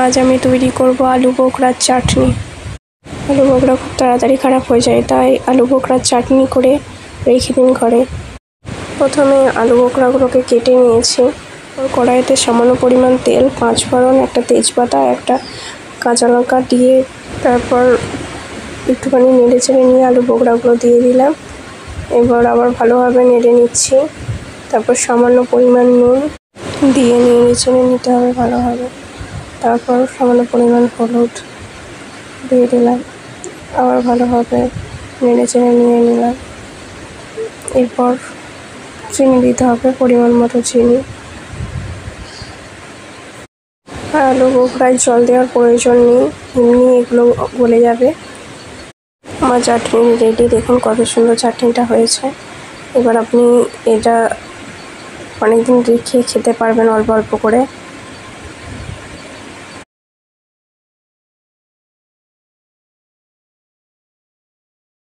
আজ আমি তৈরি করব আলু বোখরার চাটনি। আলু বোখরা খুব তাড়াতাড়ি খারাপ হয়ে যায়, তাই আলু বোখরার চাটনি করে রেখে দিন ঘরে। প্রথমে আলু বোখরাগুলোকে কেটে নিয়েছি। কড়াইতে সামান্য পরিমাণ তেল, 5 ফোড়ন, একটা তেজপাতা, একটা কাঁচা লঙ্কা দিয়ে তারপর একটুখানি নেড়ে চেড়ে নিয়ে আলু বোখরাগুলো দিয়ে দিলাম। এবার আবার ভালোভাবে নেড়ে নিচ্ছি। তারপর সামান্য পরিমাণ নুন দিয়ে নেড়ে চেড়ে নিতে হবে ভালোভাবে। তারপর সামান্য পরিমাণ হলুদ দিয়ে দিলাম, আবার ভালোভাবে নেড়ে চেড়ে নিয়ে নিলাম। এরপর চিনি দিতে হবে, পরিমাণ মতো চিনি। আর আলু বোখরায় জল দেওয়ার প্রয়োজন নেই, এমনি এগুলো গলে যাবে। আমার চাটনি রেডি, দেখুন কত সুন্দর চাটনিটা হয়েছে। এবার আপনি এটা অনেকদিন রেখে খেতে পারবেন অল্প অল্প করে।